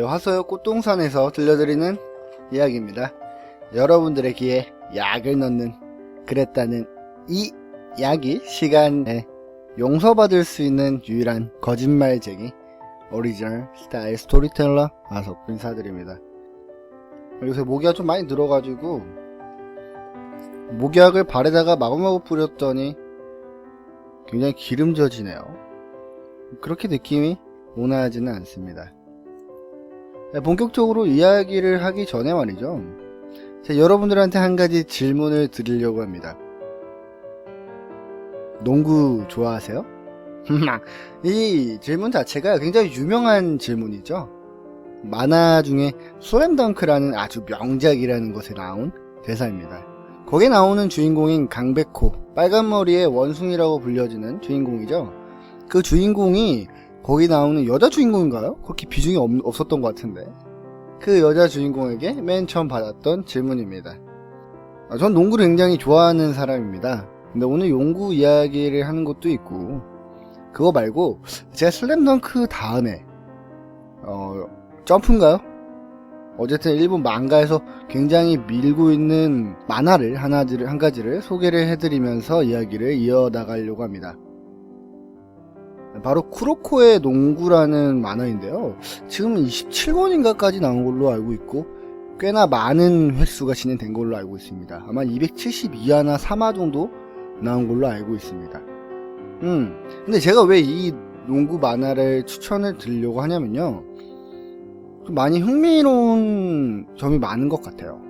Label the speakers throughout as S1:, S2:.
S1: 화서역 꽃동산에서 들려드리는 이야기입니다. 여러분들의 귀에 약을 넣는 그랬다는 이 이야기 시간에 용서받을 수 있는 유일한 거짓말쟁이 오리지널 스타일 스토리텔러 아석부 인사드립니다. 요새 모기가 좀 많이 들어가지고 모기약을 발에다가 마구마구 뿌렸더니 굉장히 기름져지네요. 그렇게 느낌이 온화하지는 않습니다. 본격적으로 이야기를 하기 전에 말이죠, 제가 여러분들한테 한 가지 질문을 드리려고 합니다. 농구 좋아하세요? 이 질문 자체가 굉장히 유명한 질문이죠. 만화 중에 슬램덩크라는 아주 명작이라는 것에 나온 대사입니다. 거기에 나오는 주인공인 강백호, 빨간머리의 원숭이라고 불려지는 주인공이죠. 그 주인공이 거기 나오는 여자 주인공인가요? 그렇게 비중이 없었던 것 같은데, 그 여자 주인공에게 맨 처음 받았던 질문입니다. 전 농구를 굉장히 좋아하는 사람입니다. 근데 오늘 농구 이야기를 하는 것도 있고, 그거 말고 제가 슬램덩크 다음에 점프인가요? 어쨌든 일본 망가에서 굉장히 밀고 있는 만화를 한 가지를 소개를 해드리면서 이야기를 이어나가려고 합니다. 바로 쿠로코의 농구라는 만화인데요, 지금 27권인가까지 나온 걸로 알고 있고 꽤나 많은 횟수가 진행된 걸로 알고 있습니다. 아마 272화나 3화 정도 나온 걸로 알고 있습니다. 근데 제가 왜 이 농구 만화를 추천을 드리려고 하냐면요, 좀 많이 흥미로운 점이 많은 것 같아요.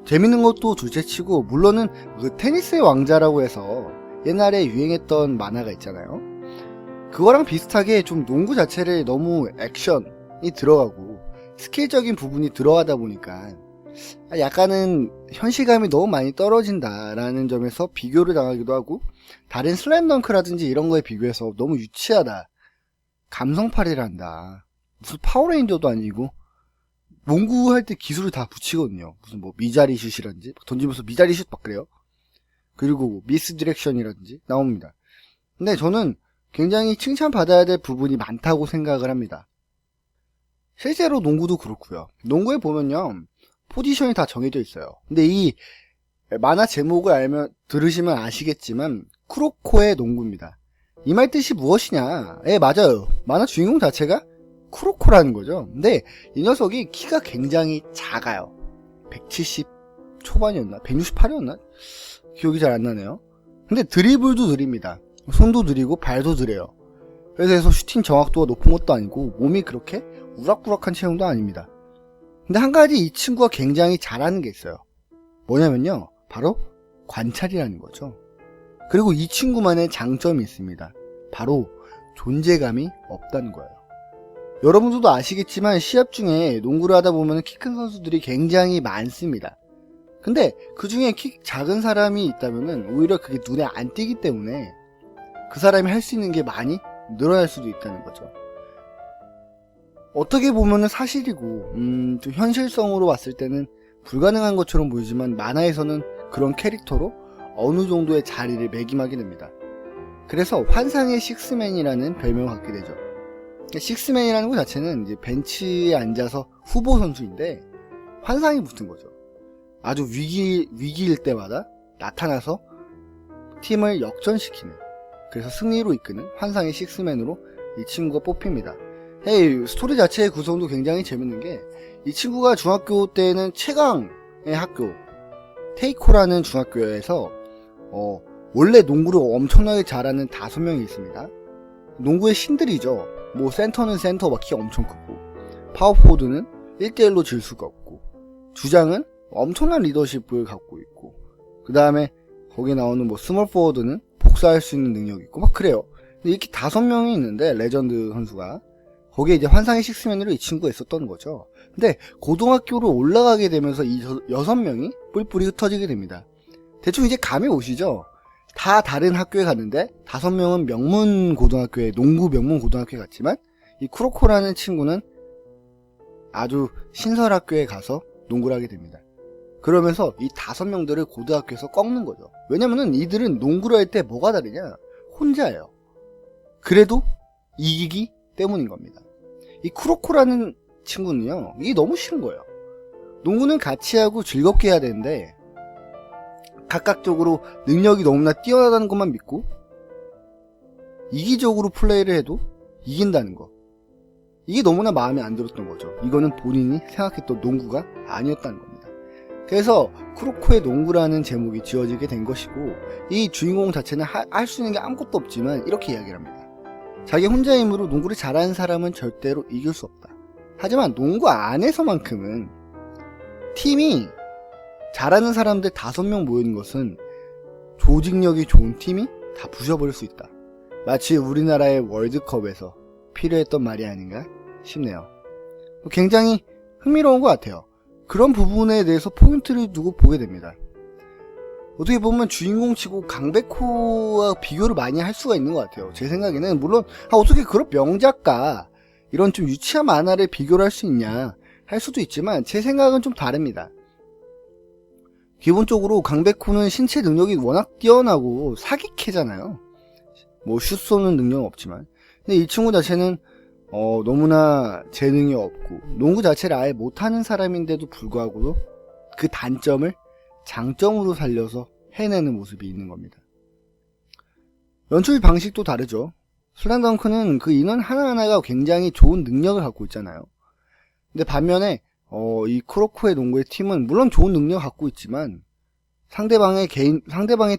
S1: 재밌는 것도 둘째치고, 물론은 그 테니스의 왕자라고 해서 옛날에 유행했던 만화가 있잖아요. 그거랑 비슷하게 좀 농구 자체를 너무 액션이 들어가고 스킬적인 부분이 들어가다 보니까 약간은 현실감이 너무 많이 떨어진다라는 점에서 비교를 당하기도 하고, 다른 슬램덩크라든지 이런 거에 비교해서 너무 유치하다, 감성팔이를 한다, 무슨 파워레인저도 아니고 농구할 때 기술을 다 붙이거든요. 무슨 뭐 미자리 슛이라든지 던지면서 미자리 슛 막 그래요. 그리고 미스 디렉션이라든지 나옵니다. 근데 저는 굉장히 칭찬받아야 될 부분이 많다고 생각을 합니다. 실제로 농구도 그렇고요. 농구에 보면요, 포지션이 다 정해져 있어요. 근데 이 만화 제목을 들으시면 아시겠지만 쿠로코의 농구입니다. 이 말 뜻이 무엇이냐? 맞아요. 만화 주인공 자체가 쿠로코라는 거죠. 근데 이 녀석이 키가 굉장히 작아요. 170 초반이었나? 168이었나? 기억이 잘 안 나네요. 근데 드리블도 느립니다. 손도 느리고 발도 느려요. 그래서 슈팅 정확도가 높은 것도 아니고 몸이 그렇게 우락부락한 체형도 아닙니다. 근데 한 가지 이 친구가 굉장히 잘하는 게 있어요. 뭐냐면요, 바로 관찰이라는 거죠. 그리고 이 친구만의 장점이 있습니다. 바로 존재감이 없다는 거예요. 여러분들도 아시겠지만 시합 중에 농구를 하다 보면 키 큰 선수들이 굉장히 많습니다. 근데 그 중에 키 작은 사람이 있다면 오히려 그게 눈에 안 띄기 때문에 그 사람이 할 수 있는 게 많이 늘어날 수도 있다는 거죠. 어떻게 보면은 사실이고, 좀 현실성으로 봤을 때는 불가능한 것처럼 보이지만 만화에서는 그런 캐릭터로 어느 정도의 자리를 매김하게 됩니다. 그래서 환상의 식스맨이라는 별명을 갖게 되죠. 식스맨이라는 것 자체는 이제 벤치에 앉아서 후보 선수인데 환상이 붙은 거죠. 아주 위기일 때마다 나타나서 팀을 역전시키는, 그래서 승리로 이끄는 환상의 식스맨으로 이 친구가 뽑힙니다. 스토리 자체의 구성도 굉장히 재밌는 게, 이 친구가 중학교 때는 최강의 학교 테이코라는 중학교에서 원래 농구를 엄청나게 잘하는 5명이 있습니다. 농구의 신들이죠. 뭐 센터는 센터 막 키가 엄청 크고, 파워포워드는 1대1로 질 수가 없고, 주장은 엄청난 리더십을 갖고 있고, 그 다음에 거기 나오는 뭐 스몰 포워드는 복사할 수 있는 능력이 있고 막 그래요. 이렇게 5명이 있는데, 레전드 선수가 거기에 이제 환상의 식스맨으로 이 친구가 있었던 거죠. 근데 고등학교로 올라가게 되면서 이 6명이 뿔뿔이 흩어지게 됩니다. 대충 이제 감이 오시죠? 다 다른 학교에 갔는데 5명은 농구 명문 고등학교에 갔지만, 이 쿠로코라는 친구는 아주 신설 학교에 가서 농구를 하게 됩니다. 그러면서 이 5명들을 고등학교에서 꺾는 거죠. 왜냐면은 이들은 농구를 할 때 뭐가 다르냐? 혼자예요. 그래도 이기기 때문인 겁니다. 이 쿠로코라는 친구는요, 이게 너무 싫은 거예요. 농구는 같이 하고 즐겁게 해야 되는데 각각적으로 능력이 너무나 뛰어나다는 것만 믿고 이기적으로 플레이를 해도 이긴다는 거, 이게 너무나 마음에 안 들었던 거죠. 이거는 본인이 생각했던 농구가 아니었다는 겁니다. 그래서 쿠로코의 농구라는 제목이 지어지게 된 것이고, 이 주인공 자체는 할 수 있는 게 아무것도 없지만 이렇게 이야기를 합니다. 자기 혼자의 힘으로 농구를 잘하는 사람은 절대로 이길 수 없다. 하지만 농구 안에서만큼은 팀이 잘하는 사람들 5명 모이는 것은 조직력이 좋은 팀이 다 부셔버릴 수 있다. 마치 우리나라의 월드컵에서 필요했던 말이 아닌가 싶네요. 굉장히 흥미로운 것 같아요. 그런 부분에 대해서 포인트를 두고 보게 됩니다. 어떻게 보면 주인공치고 강백호와 비교를 많이 할 수가 있는 것 같아요. 제 생각에는. 물론 어떻게 그런 명작과 이런 좀 유치한 만화를 비교를 할 수 있냐 할 수도 있지만, 제 생각은 좀 다릅니다. 기본적으로 강백호는 신체 능력이 워낙 뛰어나고 사기캐잖아요. 뭐 슛 쏘는 능력은 없지만. 근데 이 친구 자체는 너무나 재능이 없고 농구 자체를 아예 못하는 사람인데도 불구하고 그 단점을 장점으로 살려서 해내는 모습이 있는 겁니다. 연출 방식도 다르죠. 슬램덩크는 그 인원 하나하나가 굉장히 좋은 능력을 갖고 있잖아요. 근데 반면에 이 쿠로코의 농구의 팀은 물론 좋은 능력을 갖고 있지만 상대방의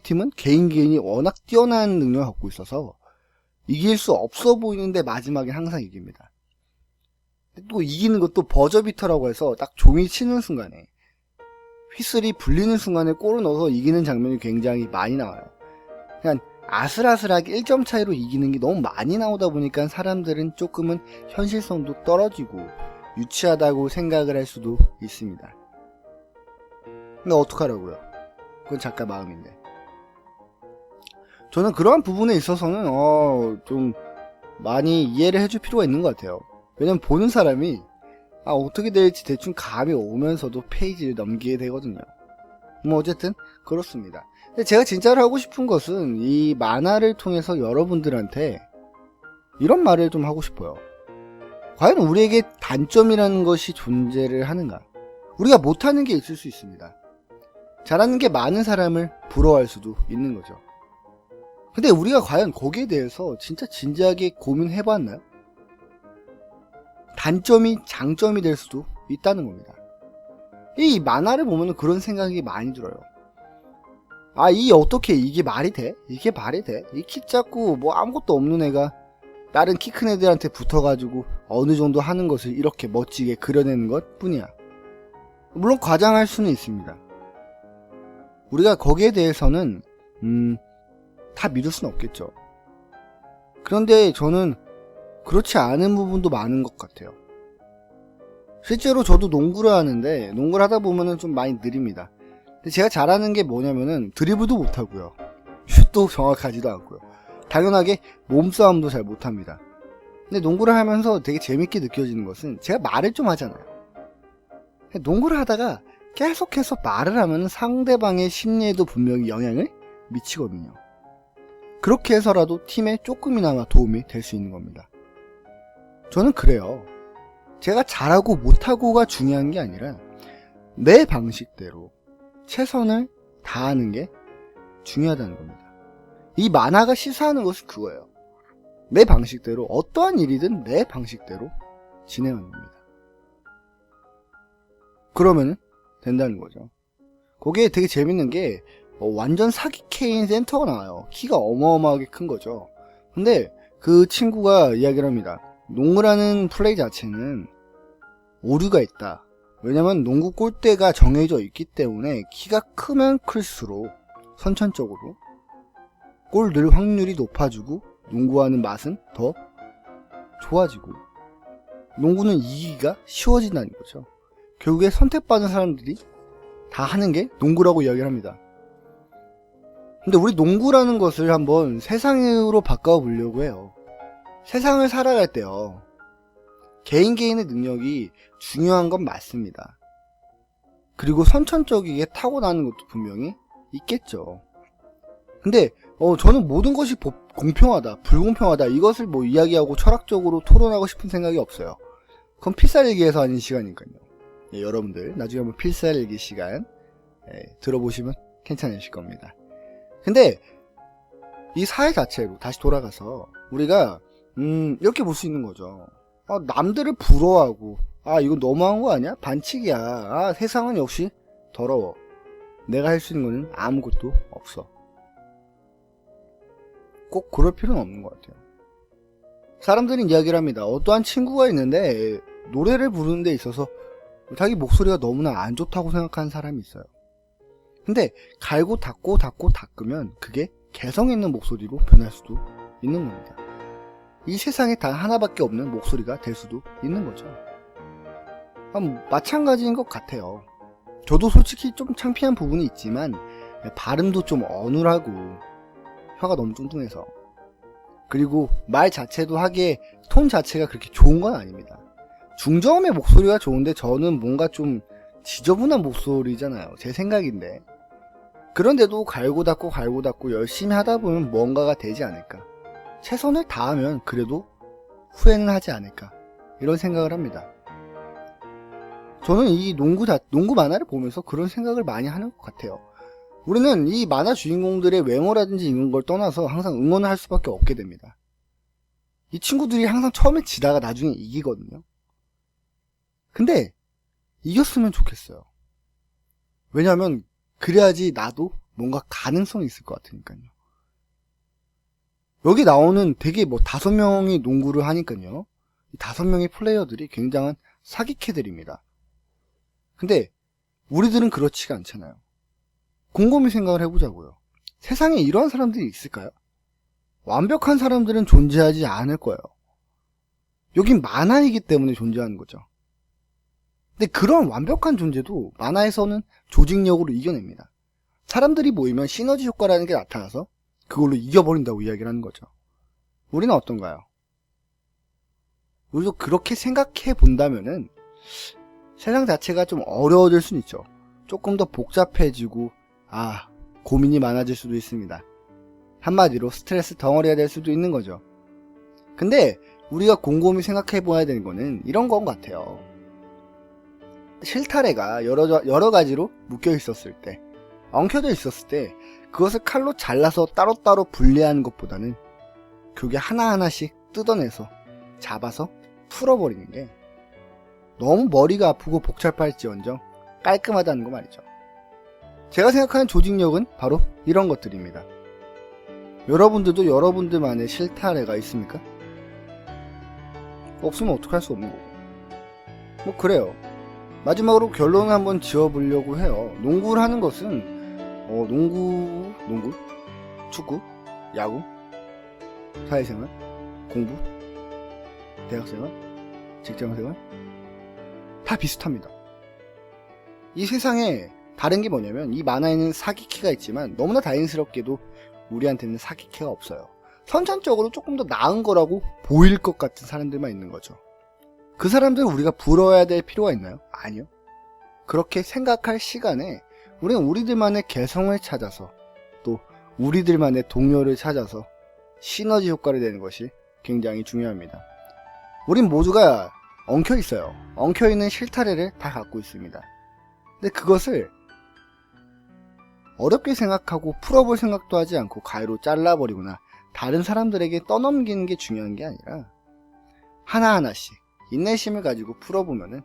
S1: 팀은 개인이 워낙 뛰어난 능력을 갖고 있어서 이길 수 없어 보이는데 마지막에 항상 이깁니다. 또 이기는 것도 버저비터라고 해서 딱 종이 치는 순간에, 휘슬이 불리는 순간에 골을 넣어서 이기는 장면이 굉장히 많이 나와요. 그냥 아슬아슬하게 1점 차이로 이기는 게 너무 많이 나오다 보니까 사람들은 조금은 현실성도 떨어지고 유치하다고 생각을 할 수도 있습니다. 근데 어떡하라고요? 그건 작가 마음인데. 저는 그러한 부분에 있어서는 좀 많이 이해를 해줄 필요가 있는 것 같아요. 왜냐면 보는 사람이 어떻게 될지 대충 감이 오면서도 페이지를 넘기게 되거든요. 뭐 어쨌든 그렇습니다. 근데 제가 진짜로 하고 싶은 것은 이 만화를 통해서 여러분들한테 이런 말을 좀 하고 싶어요. 과연 우리에게 단점이라는 것이 존재를 하는가? 우리가 못하는 게 있을 수 있습니다. 잘하는 게 많은 사람을 부러워할 수도 있는 거죠. 근데 우리가 과연 거기에 대해서 진짜 진지하게 고민해봤나요? 단점이 장점이 될 수도 있다는 겁니다. 이 만화를 보면 그런 생각이 많이 들어요. 어떻게 이게 말이 돼? 이게 말이 돼? 이 키 작고 뭐 아무것도 없는 애가 다른 키 큰 애들한테 붙어가지고 어느 정도 하는 것을 이렇게 멋지게 그려내는 것 뿐이야. 물론 과장할 수는 있습니다. 우리가 거기에 대해서는 다 믿을 수는 없겠죠. 그런데 저는 그렇지 않은 부분도 많은 것 같아요. 실제로 저도 농구를 하는데 농구를 하다 보면은 좀 많이 느립니다. 근데 제가 잘하는 게 뭐냐면은 드리블도 못하고요, 슛도 정확하지도 않고요, 당연하게 몸싸움도 잘 못합니다. 근데 농구를 하면서 되게 재밌게 느껴지는 것은 제가 말을 좀 하잖아요. 농구를 하다가 계속해서 말을 하면 상대방의 심리에도 분명히 영향을 미치거든요. 그렇게 해서라도 팀에 조금이나마 도움이 될 수 있는 겁니다. 저는 그래요. 제가 잘하고 못하고가 중요한 게 아니라 내 방식대로 최선을 다하는 게 중요하다는 겁니다. 이 만화가 시사하는 것은 그거예요. 내 방식대로 어떠한 일이든 내 방식대로 진행하는 겁니다. 그러면 된다는 거죠. 거기에 되게 재밌는 게 완전 사기캐인 센터가 나와요. 키가 어마어마하게 큰 거죠. 근데 그 친구가 이야기를 합니다. 농구라는 플레이 자체는 오류가 있다. 왜냐면 농구 골대가 정해져 있기 때문에 키가 크면 클수록 선천적으로 골 넣을 확률이 높아지고 농구하는 맛은 더 좋아지고 농구는 이기기가 쉬워진다는 거죠. 결국에 선택받은 사람들이 다 하는 게 농구라고 이야기를 합니다. 근데 우리 농구라는 것을 한번 세상으로 바꿔보려고 해요. 세상을 살아갈 때요, 개인의 능력이 중요한 건 맞습니다. 그리고 선천적이게 타고나는 것도 분명히 있겠죠. 근데 저는 모든 것이 공평하다, 불공평하다 이것을 뭐 이야기하고 철학적으로 토론하고 싶은 생각이 없어요. 그건 필살기에서 하는 시간이니까요. 예, 여러분들 나중에 한번 필살기 시간 들어보시면 괜찮으실 겁니다. 근데 이 사회 자체로 다시 돌아가서 우리가 이렇게 볼 수 있는 거죠. 남들을 부러워하고 이거 너무한 거 아니야? 반칙이야. 세상은 역시 더러워. 내가 할 수 있는 거는 아무것도 없어. 꼭 그럴 필요는 없는 것 같아요. 사람들은 이야기를 합니다. 어떠한 친구가 있는데 노래를 부르는 데 있어서 자기 목소리가 너무나 안 좋다고 생각하는 사람이 있어요. 근데 갈고 닦으면 그게 개성 있는 목소리로 변할 수도 있는 겁니다. 이 세상에 단 하나밖에 없는 목소리가 될 수도 있는 거죠. 마찬가지인 것 같아요. 저도 솔직히 좀 창피한 부분이 있지만 발음도 좀 어눌하고 혀가 너무 뚱뚱해서, 그리고 말 자체도 하기에 톤 자체가 그렇게 좋은 건 아닙니다. 중저음의 목소리가 좋은데 저는 뭔가 좀 지저분한 목소리잖아요. 제 생각인데. 그런데도 갈고 닦고 열심히 하다 보면 뭔가가 되지 않을까. 최선을 다하면 그래도 후회는 하지 않을까. 이런 생각을 합니다. 저는 이 농구 만화를 보면서 그런 생각을 많이 하는 것 같아요. 우리는 이 만화 주인공들의 외모라든지 이런 걸 떠나서 항상 응원을 할 수밖에 없게 됩니다. 이 친구들이 항상 처음에 지다가 나중에 이기거든요. 근데 이겼으면 좋겠어요. 왜냐하면 그래야지 나도 뭔가 가능성이 있을 것 같으니까요. 여기 나오는 되게 5명이 농구를 하니까요. 이 5명의 플레이어들이 굉장한 사기캐들입니다. 근데 우리들은 그렇지가 않잖아요. 곰곰이 생각을 해보자고요. 세상에 이러한 사람들이 있을까요? 완벽한 사람들은 존재하지 않을 거예요. 여긴 만화이기 때문에 존재하는 거죠. 근데 그런 완벽한 존재도 만화에서는 조직력으로 이겨냅니다. 사람들이 모이면 시너지 효과라는 게 나타나서 그걸로 이겨버린다고 이야기를 하는 거죠. 우리는 어떤가요? 우리도 그렇게 생각해 본다면은 세상 자체가 좀 어려워질 수는 있죠. 조금 더 복잡해지고 고민이 많아질 수도 있습니다. 한마디로 스트레스 덩어리가 될 수도 있는 거죠. 근데 우리가 곰곰이 생각해 봐야 되는 거는 이런 건 같아요. 실타래가 여러 가지로 묶여 있었을 때, 엉켜져 있었을 때 그것을 칼로 잘라서 따로따로 분리하는 것보다는 그게 하나하나씩 뜯어내서 잡아서 풀어버리는 게 너무 머리가 아프고 복잡할지언정 깔끔하다는 거 말이죠. 제가 생각하는 조직력은 바로 이런 것들입니다. 여러분들도 여러분들만의 실타래가 있습니까? 없으면 어떡할 수 없는 거고. 그래요. 마지막으로 결론을 한번 지어보려고 해요. 농구를 하는 것은 농구, 축구, 야구, 사회생활, 공부, 대학생활, 직장생활 다 비슷합니다. 이 세상에 다른 게 뭐냐면 이 만화에는 사기캐가 있지만 너무나 다행스럽게도 우리한테는 사기캐가 없어요. 선천적으로 조금 더 나은 거라고 보일 것 같은 사람들만 있는 거죠. 그 사람들을 우리가 부러워야 될 필요가 있나요? 아니요. 그렇게 생각할 시간에 우리는 우리들만의 개성을 찾아서 또 우리들만의 동료를 찾아서 시너지 효과를 내는 것이 굉장히 중요합니다. 우린 모두가 엉켜있어요. 엉켜있는 실타래를 다 갖고 있습니다. 근데 그것을 어렵게 생각하고 풀어볼 생각도 하지 않고 가위로 잘라버리거나 다른 사람들에게 떠넘기는 게 중요한 게 아니라 하나하나씩 인내심을 가지고 풀어보면은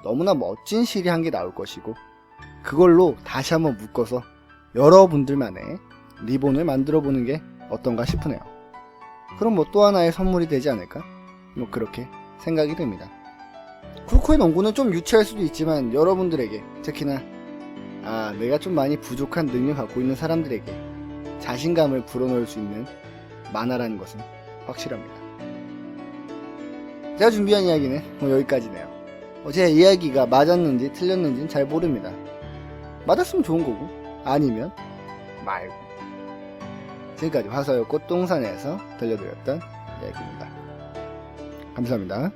S1: 너무나 멋진 실이 한 개 나올 것이고 그걸로 다시 한번 묶어서 여러분들만의 리본을 만들어 보는 게 어떤가 싶으네요. 그럼 또 하나의 선물이 되지 않을까? 그렇게 생각이 됩니다. 쿠르코의 농구는 좀 유치할 수도 있지만 여러분들에게, 특히나 내가 좀 많이 부족한 능력을 갖고 있는 사람들에게 자신감을 불어넣을 수 있는 만화라는 것은 확실합니다. 제가 준비한 이야기는 여기까지네요. 제 이야기가 맞았는지 틀렸는지는 잘 모릅니다. 맞았으면 좋은 거고 아니면 말고. 지금까지 화서역 꽃동산에서 들려드렸던 이야기입니다. 감사합니다.